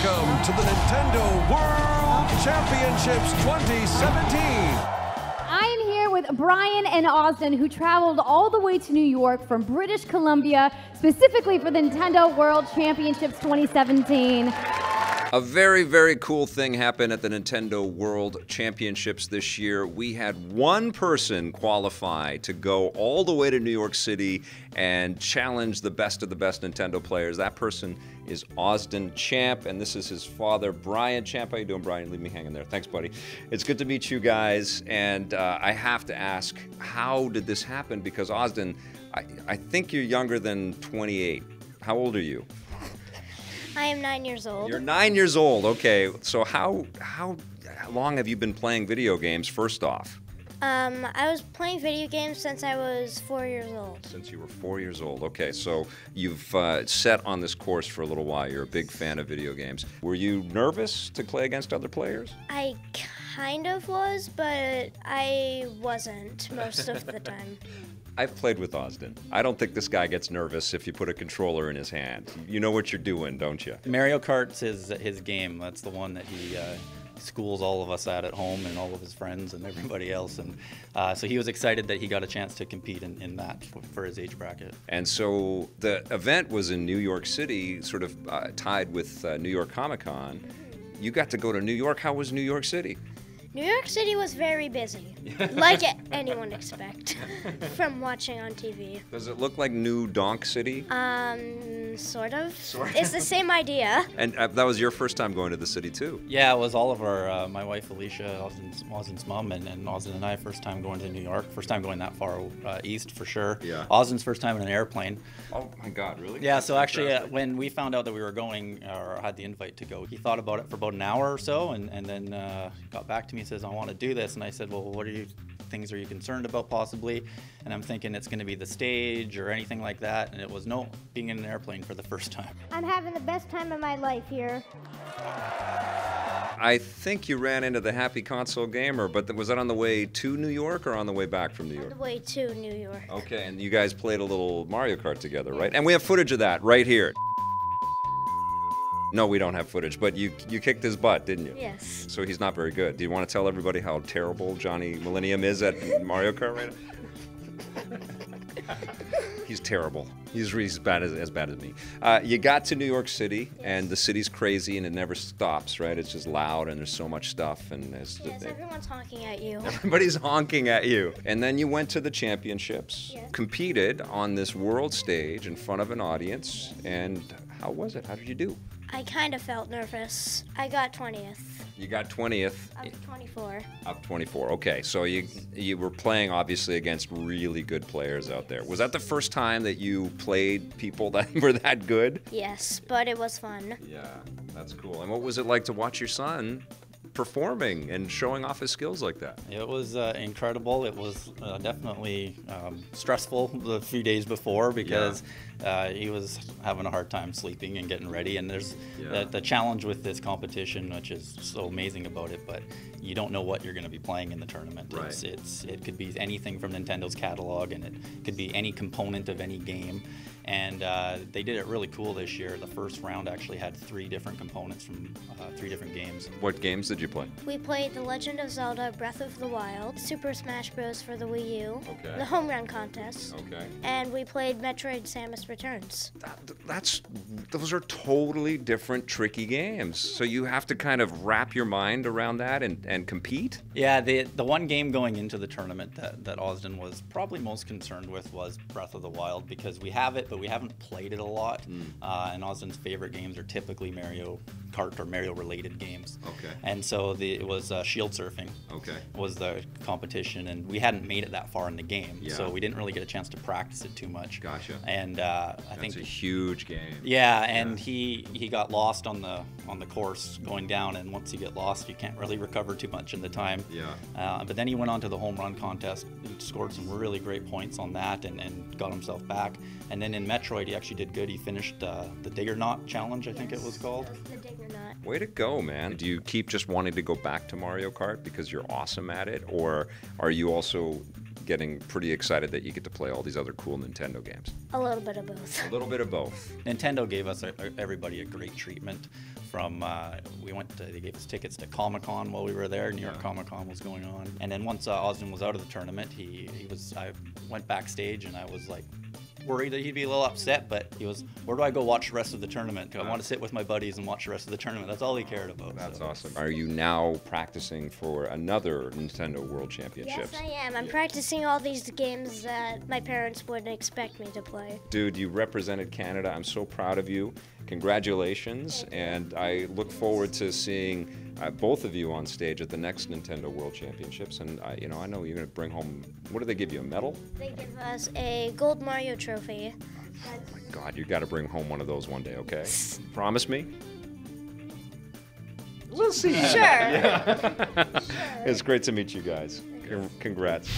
Welcome to the Nintendo World Championships 2017. I am here with Bryan and Ausdyn, who traveled all the way to New York from British Columbia, specifically for the Nintendo World Championships 2017. A very, very cool thing happened at the Nintendo World Championships this year. We had one person qualify to go all the way to New York City and challenge the best of the best Nintendo players. That person is Ausdyn Champ, and this is his father, Bryan Champ. How you doing, Bryan? Leave me hanging there. Thanks, buddy. It's good to meet you guys, and I have to ask, how did this happen? Because Ausdyn, I think you're younger than 28. How old are you? I am 9 years old. You're 9 years old. Okay. So how long have you been playing video games, first off? I was playing video games since I was 4 years old. Since you were 4 years old. Okay. So you've set on this course for a little while. You're a big fan of video games. Were you nervous to play against other players? I kind of was, but I wasn't most of the time. I've played with Ausdyn. I don't think this guy gets nervous if you put a controller in his hand. You know what you're doing, don't you? Mario Kart's his game. That's the one that he schools all of us at home, and all of his friends and everybody else. And so he was excited that he got a chance to compete in that for his age bracket. And so the event was in New York City, sort of tied with New York Comic Con. You got to go to New York. How was New York City? New York City was very busy, like anyone expect from watching on TV. Does it look like New Donk City? Sort of. It's the same idea. And that was your first time going to the city too? Yeah, it was all of our, my wife Alicia, Ausdyn's mom, and Ausdyn and I, first time going to New York, first time going that far east for sure. Yeah. Ausdyn's first time in an airplane. Oh my God, really? Yeah, so actually when we found out that we were going, or had the invite to go, he thought about it for about an hour or so, and then got back to me and says, I want to do this. And I said, well, what things are you concerned about possibly? And I'm thinking it's going to be the stage or anything like that. And it was no, being in an airplane for the first time. I'm having the best time of my life here. I think you ran into the Happy Console Gamer, but was that on the way to New York or on the way back from New York? On the way to New York. Okay, and you guys played a little Mario Kart together, right? And we have footage of that right here. No, we don't have footage, but you kicked his butt, didn't you? Yes. So he's not very good. Do you want to tell everybody how terrible Johnny Millennium is at Mario Kart right now? He's terrible. He's as bad as me. You got to New York City, and the city's crazy, and it never stops, right? It's just loud, and there's so much stuff, and yes, everyone's honking at you. Everybody's honking at you. And then you went to the championships, yes. Competed on this world stage in front of an audience, and how was it? How did you do? I kind of felt nervous. I got 20th. You got 20th. Out of 24. Out of 24. Okay, so you were playing obviously against really good players out there. Was that the first time that you played people that were that good? Yes, but it was fun. Yeah, that's cool. And what was it like to watch your son performing and showing off his skills like that? It was incredible. It was definitely stressful the few days before because he was having a hard time sleeping and getting ready. And there's the challenge with this competition, which is so amazing about it, but you don't know what you're going to be playing in the tournament. Right. It could be anything from Nintendo's catalog, and it could be any component of any game. And they did it really cool this year. The first round actually had 3 different components from 3 different games. What games did you play? We played The Legend of Zelda Breath of the Wild, Super Smash Bros. For the Wii U, okay. The Home Run Contest, okay. And we played Metroid Samus Returns. Those are totally different, tricky games. So you have to kind of wrap your mind around that and compete? Yeah, the one game going into the tournament that Ausdyn was probably most concerned with was Breath of the Wild, because we have it, but we haven't played it a lot. And Ausdyn's favorite games are typically Mario Kart or Mario-related games. Okay. And so it was shield surfing. Okay. Was the competition, and we hadn't made it that far in the game, yeah. So we didn't really get a chance to practice it too much. Gotcha. And I think it's a huge game. Yeah, and he got lost on the course going down, and once you get lost, you can't really recover too much in the time. Yeah. But then he went on to the home run contest. He scored some really great points on that, and got himself back. And then in Metroid, he actually did good. He finished the Dig or Not challenge, I think it was called. The Dig or Not. Way to go, man. Do you keep just wanting to go back to Mario Kart because you're awesome at it, or are you also getting pretty excited that you get to play all these other cool Nintendo games? A little bit of both. A little bit of both. Nintendo gave us everybody a great treatment. From they gave us tickets to Comic-Con while we were there. New York Comic-Con was going on, and then once Ausdyn was out of the tournament, I went backstage and I was like worried that he'd be a little upset, but he was, where do I go watch the rest of the tournament? I want to sit with my buddies and watch the rest of the tournament. That's all he cared about. That's awesome. Are you now practicing for another Nintendo World Championships? Yes, I am. I'm practicing all these games that my parents wouldn't expect me to play. Dude, you represented Canada. I'm so proud of you. Congratulations, and I look forward to seeing both of you on stage at the next Nintendo World Championships. And I know you're going to bring home. What do they give you? A medal? They give us a gold Mario trophy. Oh my God, you got to bring home one of those one day, okay? Promise me. We'll see. Sure. It's great to meet you guys. Congrats.